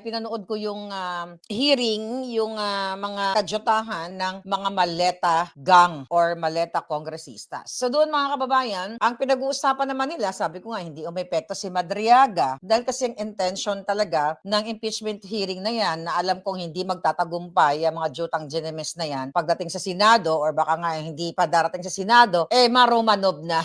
Pinanood ko yung hearing, yung mga kadyutahan ng mga Maleta gang or Maleta kongresista. So doon mga kababayan, ang pinag-uusapan naman nila, sabi ko nga, hindi umepekto si Madriaga dahil kasi ang intention talaga ng impeachment hearing na yan na alam kong hindi magtatagumpay ang mga jutang Genemes na yan pagdating sa Senado or baka nga hindi pa darating sa Senado, maromanov na.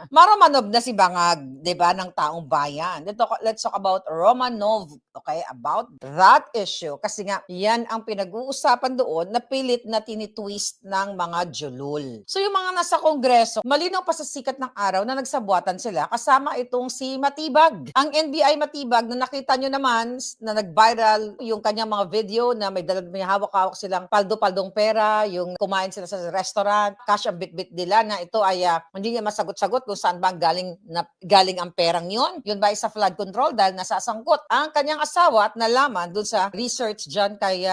Maromanov na si Bangag, 'di ba, ng taong bayan. Let's talk about Romanov, okay, about that issue. Kasi nga, yan ang pinag-uusapan doon na pilit na tinitwist ng mga julul. So yung mga nasa Kongreso, malinaw pa sa sikat ng araw na nagsabuatan sila kasama itong si Matibag. Ang NBI Matibag na nakita nyo naman na nag-viral yung kanyang mga video na may hawak-hawak silang paldo-paldong pera, yung kumain sila sa restaurant, cash ang bit-bit nila na ito ay hindi niya masagot-sagot kung saan ba galing ang perang yon. Yun ba ay sa flood control dahil nasasangkot ang kanyang asawa at nalaman dun sa research dyan kay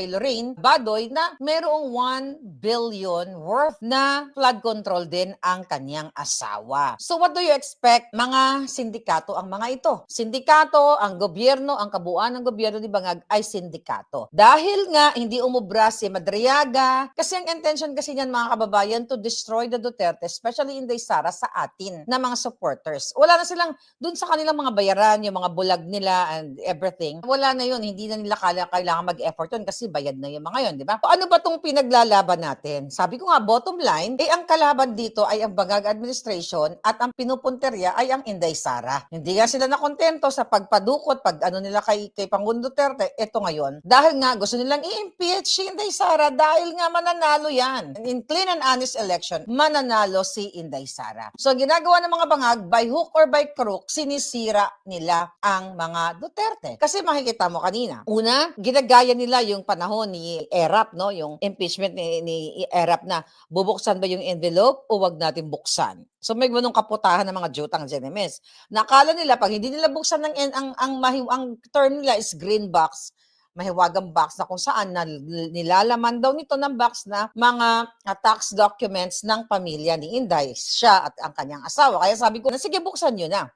Lorraine Badoy na merong 1 billion worth na flood control din ang kanyang asawa. So what do you expect? Mga sindikato ang mga ito. Sindikato, ang gobyerno, ang kabuuan ng gobyerno ni Bangag ay sindikato. Dahil nga hindi umubra si Madriaga, kasi ang intention kasi niyan mga kababayan to destroy the Duterte, especially Inday Sara sa atin na mga supporters. Wala na silang dun sa kanilang mga bayaran, yung mga bulag nila and everything. Wala na yun, hindi na nila kailangan mag-effort yun kasi bayad na yung mga yun, di ba? Ano ba tong pinaglalaban natin? Sabi ko nga, bottom line, ang kalaban dito ay ang Bangag administration at ang pinupunterya ay ang Inday Sara. Hindi nga sila nakontento sa pagpadukot, pag ano nila kay Pangulong Duterte, eto ngayon. Dahil nga gusto nilang i-impeach si Inday Sara dahil nga mananalo yan. In clean and honest election, mananalo si Inday Sara. So ginagawa ng mga Bangag, by hook or by crook, sinisira nila ang mga Duterte. Kasi makikita mo kanina, una, ginagaya nila yung panahon ni Erap, no? Yung impeachment ni Erap na bubuksan ba yung envelope o wag natin buksan. So may ganung kaputahan ng mga jutang Genemes. Nakala nila pag hindi nila buksan ang term nila is green box, mahiwagang box na kung saan nilalaman daw nito ng box na mga tax documents ng pamilya ni Inday, siya at ang kanyang asawa. Kaya sabi ko na sige, buksan nyo na.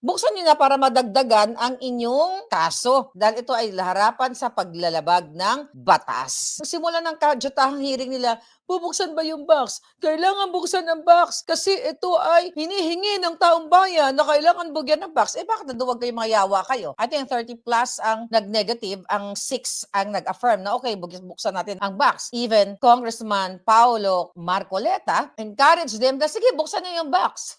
Buksan nyo na para madagdagan ang inyong kaso dahil ito ay harapan sa paglalabag ng batas. Simula ng kadyutahang hearing nila, bubuksan ba yung box? Kailangan buksan ang box kasi ito ay hinihingi ng taong bayan na kailangan bugyan ng box. Bakit naduwag kayo mga yawa kayo? I think 30 plus ang nag-negative, ang 6 ang nag-affirm na okay, buksan natin ang box. Even Congressman Paolo Marcoleta encouraged them na sige, buksan nyo yung box.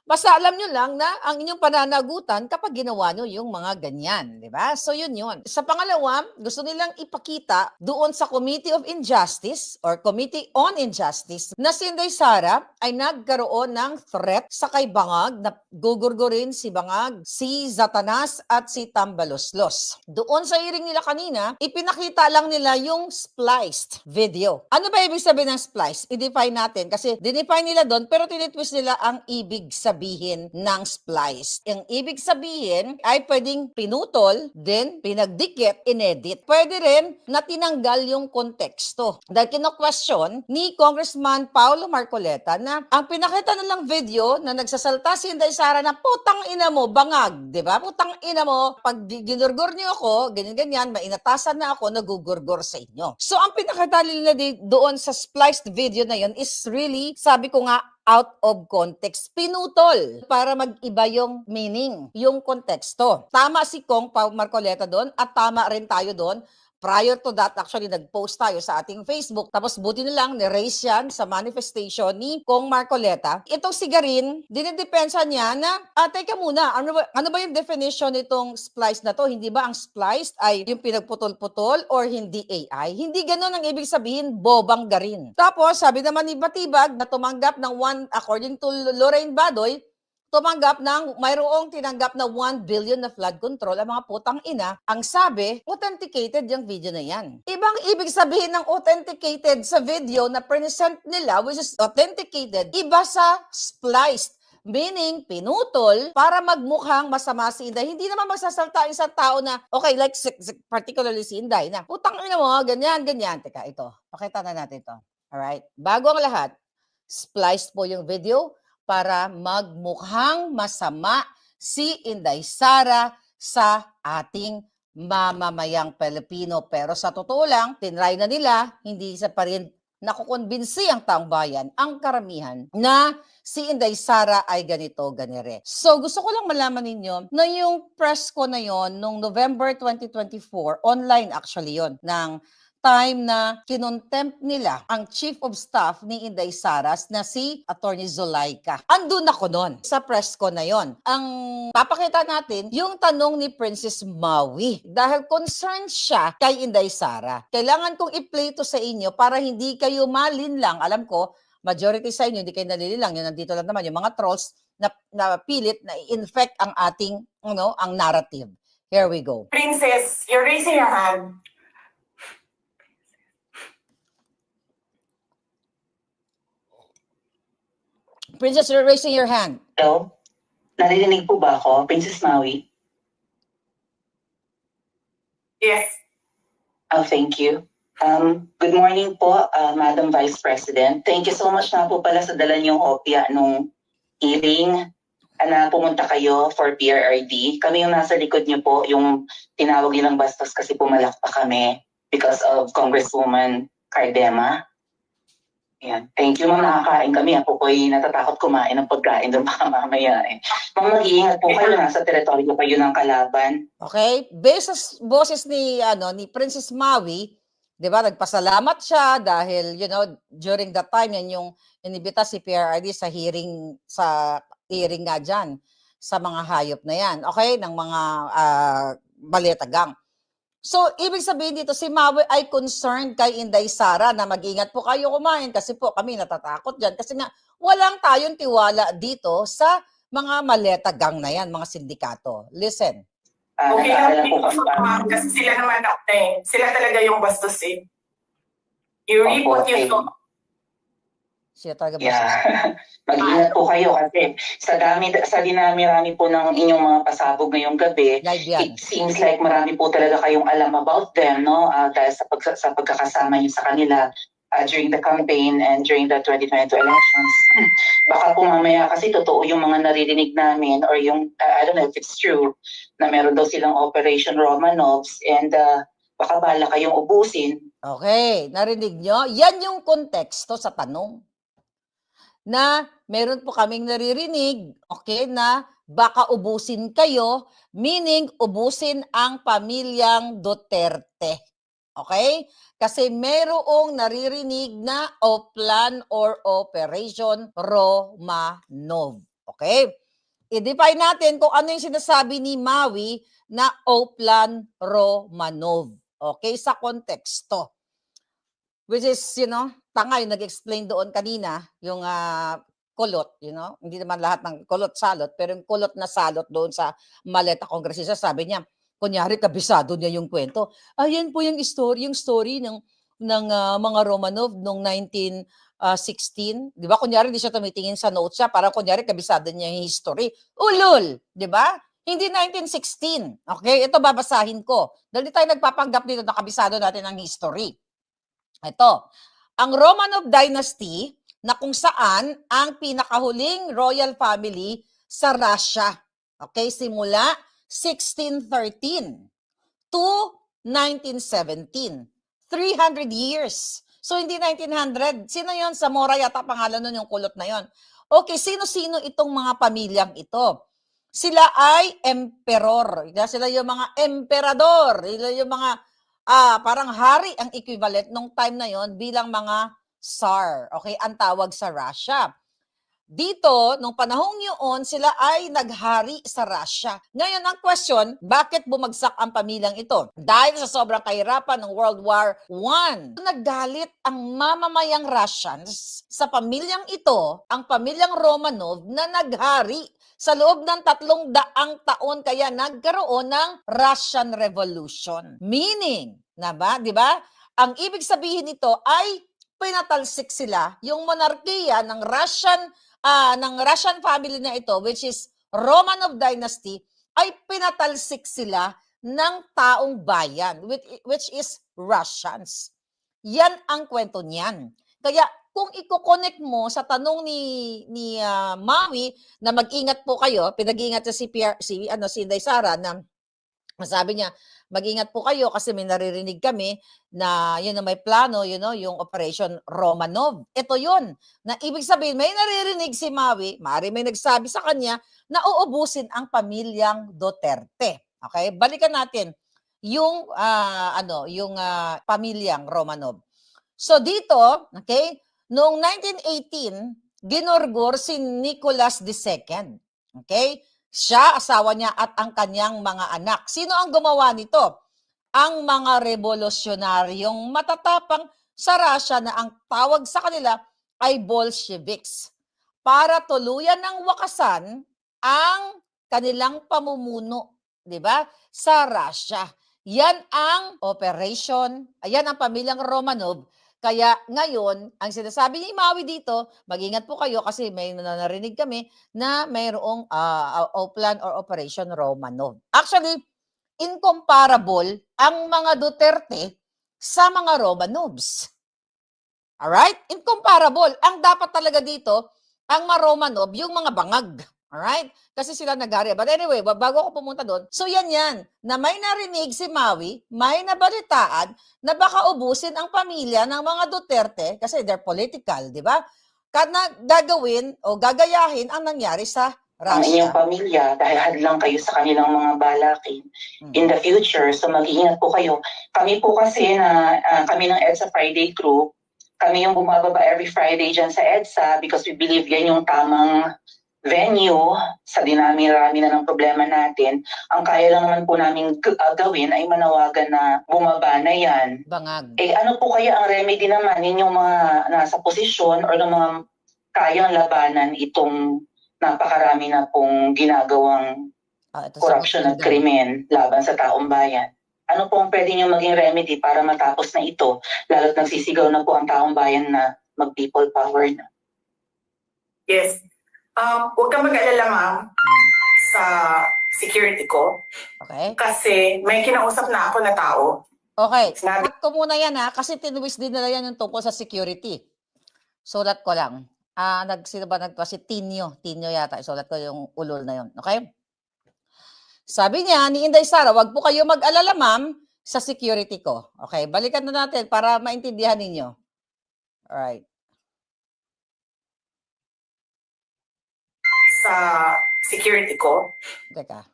Basta alam nyo lang na ang inyong pananagutan kapag ginawa nyo yung mga ganyan, di ba? So yun. Sa pangalawa, gusto nilang ipakita doon sa Committee of Injustice or Committee on Injustice na si Inday Sara ay nagkaroon ng threat sa kay Bangag na gugurgurin si Bangag, si Zatanas at si Tambaloslos. Doon sa hearing nila kanina, ipinakita lang nila yung spliced video. Ano ba ibig sabihin ng spliced? I-define natin kasi dinefine nila doon pero tinitwist nila ang ibig sabihin ng splice. Ang ibig sabihin ay pwedeng pinutol, then pinagdikit, inedit. Pwede rin na tinanggal yung konteksto. Dahil kino-question ni Congressman Paolo Marcoleta na ang pinakita nilang video na nagsasalta si Inday Sara na putang ina mo, Bangag, di ba? Putang ina mo, pag ginurgur niyo ako, ganyan-ganyan, mainatasan na ako, nagugurgur sa inyo. So ang pinakita nila doon sa spliced video na yun is really, sabi ko nga, out of context. Pinutol para mag-iba yung meaning, yung konteksto. Tama si Kong Marcoleta doon at tama rin tayo doon. Prior to that, actually, nag-post tayo sa ating Facebook. Tapos buti na lang, ni-raise yan sa manifestation ni Kong Marcoleta. Itong si Garin, dinidepensa niya na, teka muna, ano ba yung definition nitong splice na to? Hindi ba ang spliced ay yung pinagputol-putol or hindi AI? Hindi ganun ang ibig sabihin, bobang Garin. Tapos, sabi naman ni Batibag na tumanggap ng according to Lorraine Badoy, mayroong tinanggap na 1 billion na flood control ang mga putang ina. Ang sabi, authenticated yung video na yan. Ibang ibig sabihin ng authenticated sa video na present nila, which is authenticated, iba sa spliced. Meaning, pinutol para magmukhang masama si Inday. Hindi naman magsasalta isang tao na, okay, like particularly si Inday na, putang ina mo, ganyan. Teka, ito. Pakita na natin ito. Alright? Bago ang lahat, spliced po yung video para magmukhang masama si Inday Sara sa ating mamamayang Pilipino. Pero sa totoo lang, tinry na nila, hindi sa pa rin nakukonbinsi ang taong bayan, ang karamihan, na si Inday Sara ay ganito, ganire. So gusto ko lang malaman ninyo na yung press ko na yon noong November 2024, online actually yon, ng time na kinontempt nila ang Chief of Staff ni Inday Saras na si Attorney Zulaika. Andun ako nun sa press ko na yon. Ang papakita natin yung tanong ni Princess Maui dahil concerned siya kay Inday Sara. Kailangan kong i-play to sa inyo para hindi kayo malinlang. Alam ko, majority sa inyo hindi kayo nalililang. Yun, nandito lang naman yung mga trolls na pilit na i-infect ang ating ang narrative. Here we go. Princess, you're raising your hand. Princess, you're raising your hand. Hello? Naririnig po ba ako, Princess Maui? Yes. Oh, thank you. Good morning po, Madam Vice President. Thank you so much na po pala sa dala niyong opya nung hearing na pumunta kayo for PRRD. Kami yung nasa likod niyo po, yung tinawag nilang bastos kasi pumalak pa kami because of Congresswoman Cardema. Yan. Thank you, ma'am. Nakakain kami. Ako po'y natatakot kumain ng pagkain doon baka mamaya eh. Ma'am, mag-iingat po kayo. Nasa teritoryo kayo ng kalaban. Okay? Based sa boses ni Princess Maui, 'di ba? Nagpasalamat siya dahil during that time yan yung inibita si PRRD sa hearing nga diyan sa mga hayop na yan. Okay? Ng mga baletagang. So, ibig sabihin dito, si Maui ay concerned kay Inday Sara na mag-ingat po kayo kumain kasi po kami natatakot dyan. Kasi nga, walang tayong tiwala dito sa mga maleta gang na yan, mga sindikato. Listen. Okay lang po kasi sila naman sila talaga yung bastos eh. You read what you saw. Siya talaga Yeah. Mag-ingat po kayo kasi sa dinami-rami po ng inyong mga pasabog ngayong gabi, it seems like marami po talaga kayong alam about them, no? Dahil sa pagkakasama niyo sa kanila during the campaign and during the 2022 elections. Baka po mamaya kasi totoo yung mga naririnig namin or yung, I don't know if it's true, na meron daw silang Operation Romanovs and baka bala kayong ubusin. Okay, narinig nyo? Yan yung konteksto sa tanong. Na meron po kaming naririnig, okay, na baka ubusin kayo, meaning ubusin ang pamilyang Duterte. Okay? Kasi merong naririnig na plan or Operation Romanov. Okay? I-define natin kung ano yung sinasabi ni Maui na plan Romanov. Okay? Sa konteksto. Which is, tanga yung nag-explain doon kanina, yung kulot, hindi naman lahat ng kulot-salot, pero yung kulot na salot doon sa maleta kongresista, sabi niya, kunyari kabisado niya yung kwento. Ayan po yung story ng mga Romanov noong 1916, 'di ba? Kunyari hindi siya tumitingin sa notes siya, parang kunyari kabisado niya yung history. Ulol, 'di ba? Hindi 1916. Okay, ito babasahin ko. Dahil tayo nagpapanggap dito na kabisado natin ang history. Ito, ang Romanov Dynasty na kung saan ang pinakahuling royal family sa Russia. Okay, simula 1613 to 1917. 300 years. So, hindi 1900. Sino yon? Zamora yata pangalan nun yung kulot na yon. Okay, sino-sino itong mga pamilyang ito? Sila ay emperor. Sila yung mga emperador. Sila yung mga parang hari ang equivalent nung time na yon bilang mga Tsar. Okay, ang tawag sa Russia. Dito, nung panahong yun, sila ay naghari sa Russia. Ngayon, ang question, bakit bumagsak ang pamilyang ito? Dahil sa sobrang kahirapan ng World War I. Naggalit ang mamamayang Russians sa pamilyang ito, ang pamilyang Romanov na naghari sa loob ng 300 taon kaya nagkaroon ng Russian Revolution. Meaning, di ba? Ang ibig sabihin nito ay pinatalsik sila yung monarkiya ng Russian family na ito, which is Romanov Dynasty, ay pinatalsik sila ng taong bayan, which is Russians. Yan ang kwento niyan. Kaya kung iko-connect mo sa tanong ni Maui na mag-ingat po kayo, pinag-iingat si Inday Sara na sabi niya, mag-ingat po kayo kasi may naririnig kami na yun na may plano, yung Operation Romanov. Ito yun, na ibig sabihin, may naririnig si Maui, maaari may nagsabi sa kanya na uubusin ang pamilyang Duterte. Okay? Balikan natin yung pamilyang Romanov. So dito, okay, noong 1918, ginorgor si Nicolas II. Okay? Siya, asawa niya at ang kanyang mga anak. Sino ang gumawa nito? Ang mga revolusyonaryong matatapang sa Russia na ang tawag sa kanila ay Bolsheviks para tuluyan ng wakasan ang kanilang pamumuno, di ba? Sa Russia. Yan ang yan ang pamilyang Romanov. Kaya ngayon, ang sinasabi ni Maui dito, mag-ingat po kayo kasi may narinig kami na mayroong plan or Operation Romanov. Actually, incomparable ang mga Duterte sa mga Romanovs. Alright? Incomparable. Ang dapat talaga dito, ang mga Romanov, yung mga bangag. Alright? Kasi sila nag-area. But anyway, bago ako pumunta doon, so yan, na may narinig si Maui, may nabalitaan na baka ubusin ang pamilya ng mga Duterte kasi they're political, di ba? Na gagawin o gagayahin ang nangyari sa ang Russia. inyong pamilya dahil hadlang kayo sa kanilang mga balakin in the future. So mag-iingat po kayo. Kami po kasi kami ng EDSA Friday crew, kami yung bumababa every Friday dyan sa EDSA because we believe yan yung tamang venue sa dinami-rami na ng problema natin. Ang kaya lang naman po namin gawin ay manawagan na bumaba na yan. Bangag. Ano po kaya ang remedy naman ninyong mga nasa posisyon or ng mga kayang labanan itong napakarami na pong ginagawang corruption at krimen laban sa taong bayan? Ano po ang pwede nyo maging remedy para matapos na ito? Lalo't nagsisigaw na po ang taong bayan na mag-people power na. Yes. Huwag kang mag-alala, ma'am, sa security ko. Okay. Kasi may kinausap na ako na tao. Okay. Cut ko muna yan kasi tinwist din nila yan yung tungkol sa security. Sulat ko lang. Si Tinyo. Tinyo yata. Sulat ko yung ulol na yun. Okay? Sabi niya ni Inday Sara, wag po kayo mag-alala, ma'am, sa security ko. Okay? Balikan na natin para maintindihan ninyo. Alright. Sa security ko. Teka.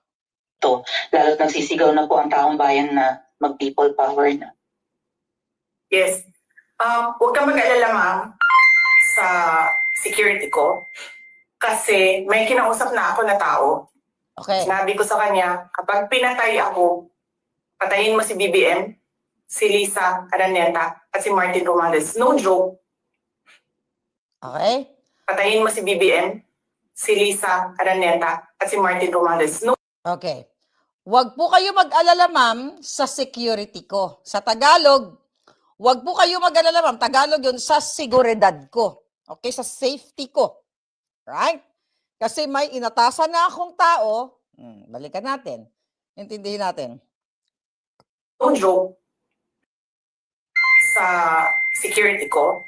Lalo't nagsisigaw na po ang taong bayan na mag-people power na. Yes. Huwag kang mag-alala, ma'am, sa security ko. Kasi may kinausap na ako na tao. Okay. Sinabi ko sa kanya, kapag pinatay ako, patayin mo si BBM, si Lisa Araneta, at si Martin Romualdez. No joke. Okay. Patayin mo si BBM, si Lisa Araneta, at si Martin Romualdez. No. Okay. Huwag po kayo mag-alala, ma'am, sa security ko. Sa Tagalog, huwag po kayo mag-alala, ma'am. Tagalog yun, sa seguridad ko. Okay? Sa safety ko. Right? Kasi may inatasan na akong tao. Balikan natin. Intindihin natin. No joke. Sa security ko.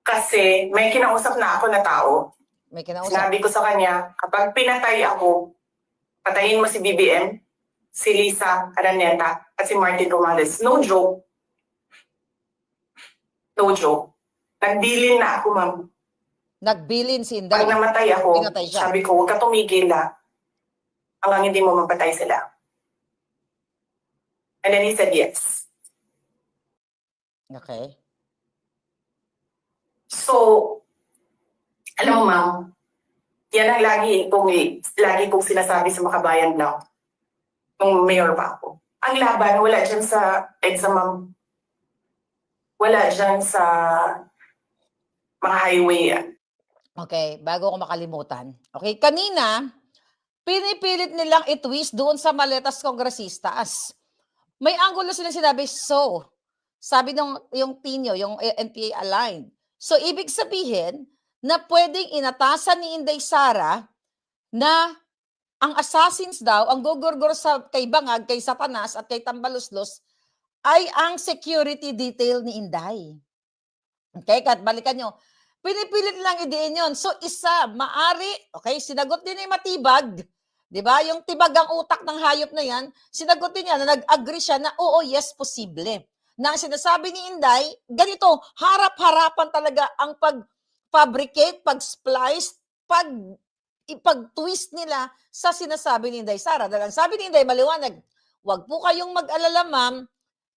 Kasi may kinausap na ako na tao. May kinausap. Sinabi ko sa kanya, kapag pinatay ako, patayin mo si BBM, si Lisa Araneta, at si Martin Romualdez. No joke. No joke. Nagbilin na ako, ma'am. Nagbilin si Inday. Pag namatay ako, Pinatay siya. sabi ko, huwag ka tumigil hanggang hindi mo mapatay sila. And then he said yes. Okay. So, alam mo, ma'am, yan ang lagi kong sinasabi sa Makabayan Now nung mayor pa ako. Ang laban, wala dyan sa EDSA, ma'am. Wala dyan sa mga highway. Okay, bago ko makalimutan. Okay, kanina, pinipilit nilang itwist doon sa maletas kongresistas. May angulo silang sinabi, sabi nung yung Tinyo, yung NPA aligned. So, ibig sabihin na pwedeng inatasan ni Inday Sara na ang assassins daw, ang gugurgur kay Bangag, kay Satanas at kay Tambaluslos ay ang security detail ni Inday. Okay, kat balikan nyo. Pinipilit lang idiin yun. So, isa, maari, okay, sinagot din ni Matibag, di ba? Yung tibag ang utak ng hayop na yan, sinagot din niya na nag-agree siya na, oo, yes, posible. Na ang sinasabi ni Inday, ganito, harap-harapan talaga ang pag-fabricate, pag-splice, ipag-twist nila sa sinasabi ni Inday Sara. Dahil ang sabi ni Inday, maliwanag, wag po kayong mag-alala, ma'am,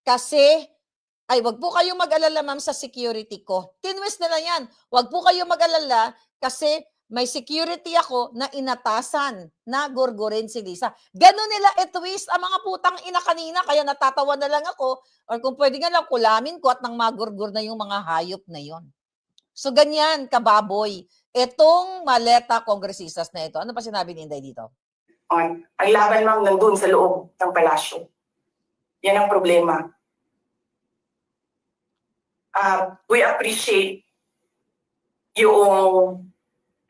kasi wag po kayong mag-alala, ma'am, sa security ko. Tinwist nila yan. Wag po kayong mag-alala kasi may security ako na inatasan na gurgurin si Lisa. Ganon nila i-twist ang mga putang ina kanina, kaya natatawa na lang ako, or kung pwede nga lang kulamin ko at nang magurgur na yung mga hayop na yon. So ganyan, kababoy. Itong maleta kongresistas na ito. Ano pa sinabi ni Inday dito? Ang laban, ma'am, nandun sa loob ng palasyo. Yan ang problema. We appreciate yung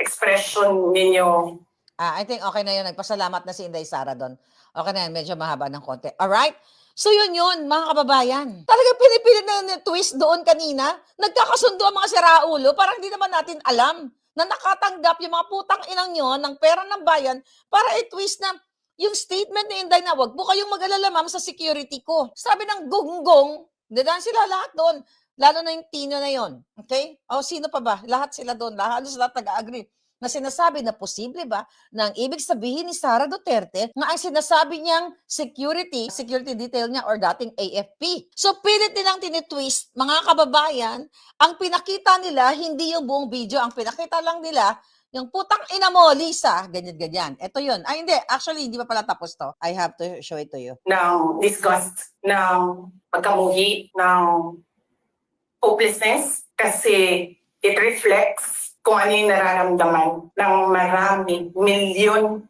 expression ninyo. I think okay na yun. Nagpasalamat na si Inday Sara doon. Okay na yan. Medyo mahaba ng konti. Alright? So yun, mga kababayan. Talagang pinipilit na twist doon kanina. Nagkakasundo ang mga siraulo. Parang hindi naman natin alam na nakatanggap yung mga putang inang yun ng pera ng bayan para i-twist na yung statement ni Inday na wag po kayong mag-alala, ma'am, sa security ko. Sabi ng gunggong, dadaan sila lahat doon. Lalo na yung Tino na yon. Okay? O sino pa ba? Lahat sila doon. Lahat sila taga-agree na sinasabi na posible ba na ang ibig sabihin ni Sara Duterte na ang sinasabi niyang security detail niya or dating AFP. So pilit nilang tinitwist, mga kababayan, ang pinakita nila hindi yung buong video, ang pinakita lang nila yung putang ina mo, Lisa, ganyan-ganyan. Ito yun. Hindi. Actually, hindi pa pala tapos to. I have to show it to you. Ng disgust, ng pagkamuhi, ng hopelessness, kasi it reflects kung ano yung nararamdaman ng marami, milyon.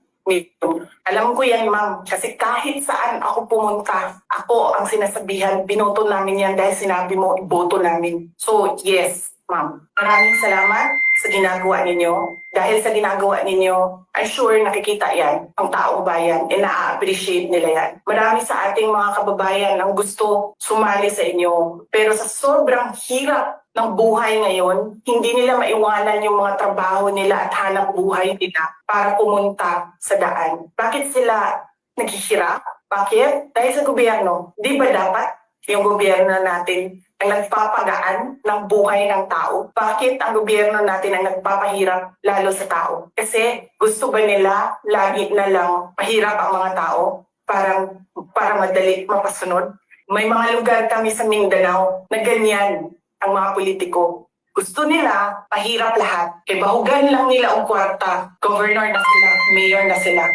Alam ko yan, ma'am, kasi kahit saan ako pumunta, ako ang sinasabihan, binoto namin yan dahil sinabi mo, iboto namin. So, yes, ma'am. Maraming salamat sa ginagawa ninyo. Dahil sa ginagawa ninyo, I'm sure nakikita yan, ang taong bayan, and na-appreciate nila yan. Marami sa ating mga kababayan ang gusto sumali sa inyo. Pero sa sobrang hirap ng buhay ngayon, hindi nila maiwanan yung mga trabaho nila at hanap buhay nila para pumunta sa daan. Bakit sila naghihirap? Bakit? Dahil sa gobyerno. Di ba dapat yung gobyerno natin ang nagpapagaan ng buhay ng tao? Bakit ang gobyerno natin ang nagpapahirap lalo sa tao? Kasi gusto ba nila lagi na lang mahirap ang mga tao para madali mapasunod? May mga lugar kami sa Mindanao na ganyan ang mga politiko. Gusto nila, pahirap lahat. Kaya bahugan lang nila ang kwarta. Governor na sila, mayor na sila,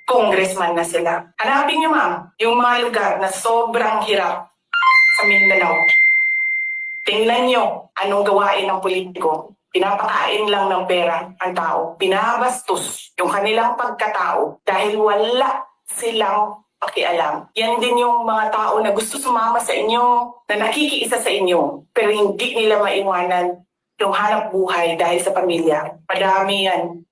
congressman na sila. Hanapin niyo, ma'am, yung mga lugar na sobrang hirap sa Mindanao. Tingnan niyo anong gawain ng politiko. Pinapakain lang ng pera ang tao. Pinabastos yung kanilang pagkatao dahil wala silang pakialam. Yan din yung mga tao na gusto sumama sa inyo, na nakikiisa sa inyo, pero hindi nila maiwanan yung hanap buhay dahil sa pamilya. Madami yan.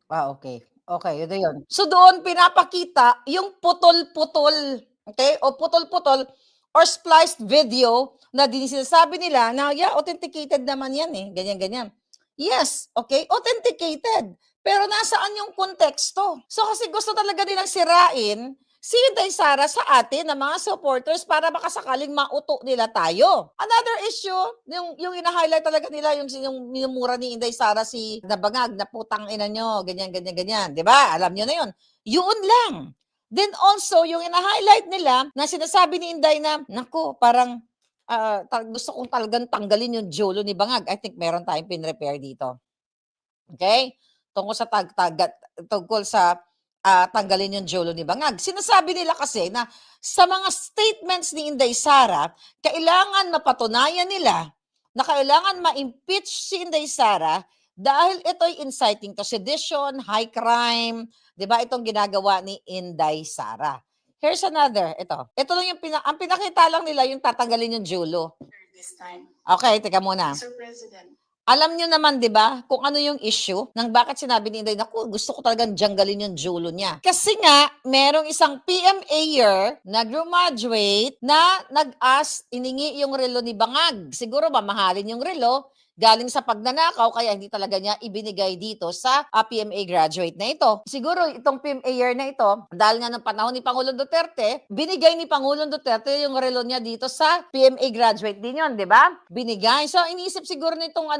Okay. Okay, yun. So doon pinapakita yung putol-putol, okay? O putol-putol or spliced video na din sinasabi nila na authenticated naman yan eh. Ganyan-ganyan. Yes, okay, authenticated. Pero nasaan yung konteksto? So kasi gusto talaga nilang sirain si Inday Sara sa atin na mga supporters para makasakaling mauto nila tayo. Another issue, yung ina-highlight talaga nila yung minumura ni Inday Sara si Nabangag na putang ina nyo, ganyan. Di ba? Alam nyo na yun. Yun lang. Then also, yung ina-highlight nila na sinasabi ni Inday na, naku, parang gusto kong talagang tanggalin yung jolo ni Bangag. I think meron tayong pin-repair dito. Okay? Tungkol sa tanggalin yung jolo ni Bangag. Sinasabi nila kasi na sa mga statements ni Inday Sara, kailangan mapatunayan nila na kailangan ma-impeach si Inday Sara dahil ito'y inciting to sedition, high crime, di ba itong ginagawa ni Inday Sara. Here's another, ito. Ito lang yung ang pinakita lang nila yung tatanggalin yung jolo. This time. Okay, teka muna. Mr. President, Alam nyo naman, di ba, kung ano yung issue ng bakit sinabi ni Inday, naku, gusto ko talagang janggalin yung julo niya. Kasi nga, merong isang PMA-er na graduate na nag-ask, iningi yung relo ni Bangag. Siguro mamahalin yung relo, galing sa pagnanakaw, kaya hindi talaga niya ibinigay dito sa PMA graduate na ito. Siguro itong PMA year na ito, dahil nga ng panahon ni Pangulong Duterte, binigay ni Pangulong Duterte yung relo niya dito sa PMA graduate din yun, di ba? Binigay. So, iniisip siguro nitong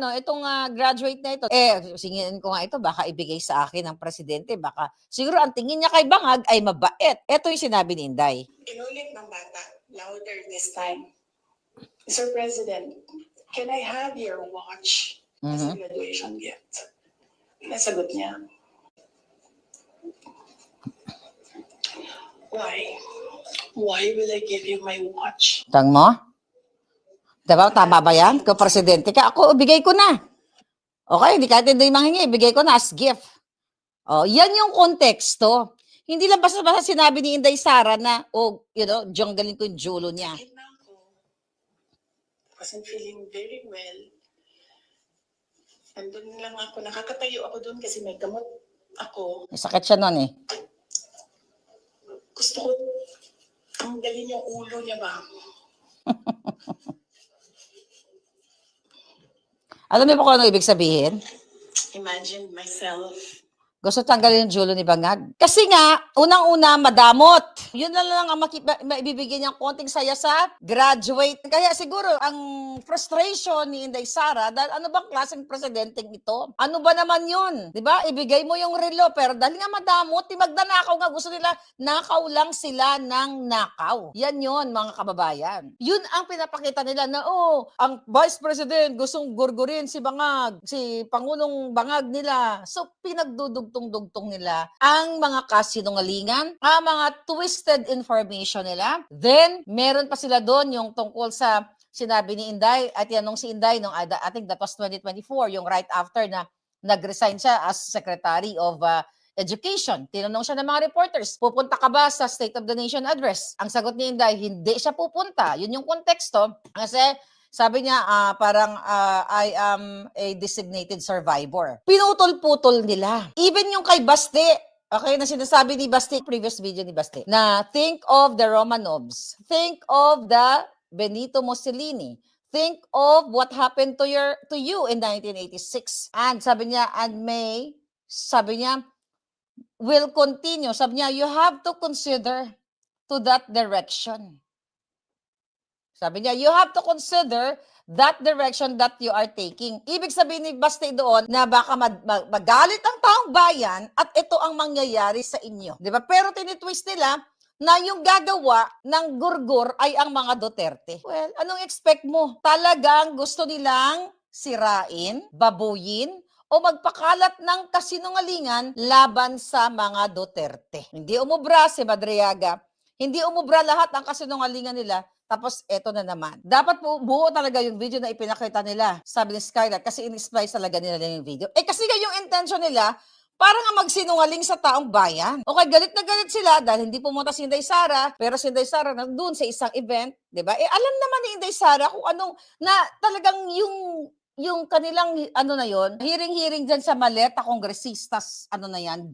graduate na ito, singin ko nga ito, baka ibigay sa akin ng presidente, baka siguro ang tingin niya kay Bangag ay mabait. Ito yung sinabi ni Inday. Inulit ng bata, louder this time. Mr. President, can I have your watch as a graduation gift? Nasagot niya. Why? Why will I give you my watch? Tang mo? Diba, tama ba yan? Kung presidente ka, ako, bigay ko na. Okay, hindi kahit hindi manghingi, bigay ko na as gift. Oh, yan yung konteksto. Hindi lang basta-basta sinabi ni Inday Sara na, janggalin ko yung julo niya. Sakit na ako. Wasn't feeling very well. Andun lang ako, nakakatayo ako doon kasi may gamot ako. May sakit siya nun eh. Gusto ko tanggalin yung ulo niya ba? Alam mo ba kung ano ibig sabihin? Imagine myself. Gusto tanggalin yung julo ni Bangag. Kasi nga, unang-una, madamot. Yun na lang ang maibibigyan niyang konting saya sa graduate. Kaya siguro, ang frustration ni Inday Sara, dahil ano bang klaseng presidenteng ito? Ano ba naman yun? Diba? Ibigay mo yung relo, pero dahil nga madamot, magdanakaw nga. Gusto nila, nakaw lang sila ng nakaw. Yan yun, mga kababayan. Yun ang pinapakita nila na, ang Vice President gustong gurgurin si Bangag, si Pangulong Bangag nila. So, pinagdudugtong-dugtong nila ang mga kasinungalingan, ang mga twisted information nila. Then, meron pa sila doon yung tungkol sa sinabi ni Inday, at yan nung si Inday, I think that was 2024, yung right after na nag-resign siya as Secretary of Education. Tinanong siya ng mga reporters, pupunta ka ba sa State of the Nation address? Ang sagot ni Inday, hindi siya pupunta. Yun yung konteksto. Kasi sabi niya, I am a designated survivor. Pinutol-putol nila. Even yung kay Baste, okay, na sinasabi ni Baste, previous video ni Baste, na think of the Romanovs, think of the Benito Mussolini, think of what happened to you in 1986. And sabi niya, will continue. Sabi niya, you have to consider to that direction. Sabi niya, you have to consider that direction that you are taking. Ibig sabihin ni Baste doon na baka magalit ang taong bayan at ito ang mangyayari sa inyo. Di ba? Pero tinitwist nila na yung gagawa ng gurgur ay ang mga Duterte. Well, anong expect mo? Talagang gusto nilang sirain, babuyin, o magpakalat ng kasinungalingan laban sa mga Duterte. Hindi umubra si Madriaga. Hindi umubra lahat ang kasinungalingan nila. Tapos, eto na naman. Dapat buo talaga yung video na ipinakita nila, sabi ni Skylar, kasi in-splice talaga nila yung video. Kasi nga yung intention nila, para nga magsinungaling sa taong bayan. Okay, galit na galit sila dahil hindi pumunta si Inday Sara, pero si Inday Sara nandun sa isang event, di ba? Alam naman ni Inday Sara kung anong, na talagang yung kanilang, hearing dyan sa Maleta Kongresistas,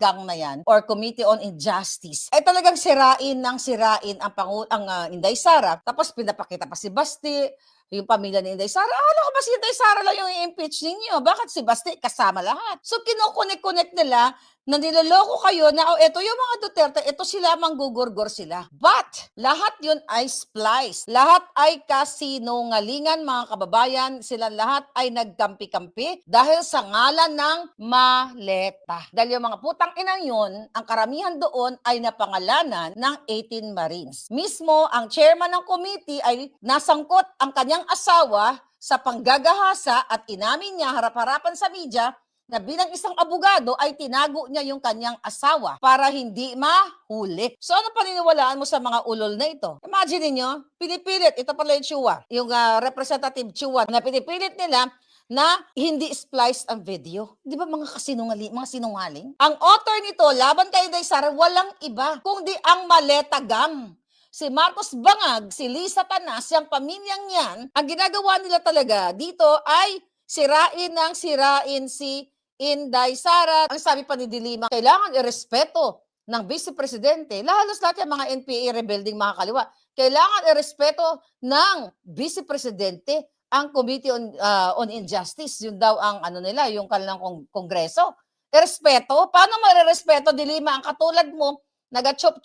gang na yan, or Committee on Injustice, ay talagang sirain ang Inday Sara. Tapos pinapakita pa si Baste, yung pamilya ni Inday Sara. Alam ko ba si Inday Sara lang yung i-impeach ninyo? Bakit si Baste kasama lahat? So kinukonek-connect nila na niloloko kayo na, eto yung mga Duterte, eto sila, manggugurgor sila. But, lahat yun ay splice. Lahat ay kasinungalingan, mga kababayan. Sila lahat ay nagkampi-kampi dahil sa ngalan ng maleta. Dahil yung mga putang inang yun, ang karamihan doon ay napangalanan ng 18 Marines. Mismo, ang chairman ng committee ay nasangkot ang kanyang asawa sa panggagahasa at inamin niya harap-harapan sa media na bilang isang abogado ay tinago niya yung kanyang asawa para hindi mahuli. So ano paniniwalaan mo sa mga ulol na ito? Imagine niyo, pinipilit, ito pala yung Chua, yung Representative Chua, na pinipilit nila na hindi spliced ang video. Di ba mga sinungaling? Ang author nito, laban kay Inday Sara, walang iba, kundi ang Maleta Gang. Si Marcos Bangag, si Lisa Tanas, yung pamilyang yan, ang ginagawa nila talaga dito ay sirain si Inday Sara. Ang sabi pa ni Dilima, kailangan irespeto ng Vice Presidente, halos lahat yung mga NPA rebuilding mga kaliwa, kailangan irespeto ng Vice Presidente ang Committee on Injustice. Yun daw ang ano nila, yung kanilang kongreso. Irespeto? Paano marirespeto, Dilima? Ang katulad mo, naga-chop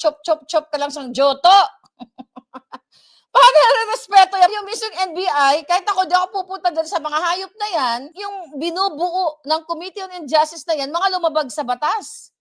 ka lang sa joto. Paano respeto yan? Yung mismong NBI, kahit ako di ako pupunta dyan sa mga hayop na yan, yung binubuo ng Committee on Injustice na yan, mga lumabag sa batas.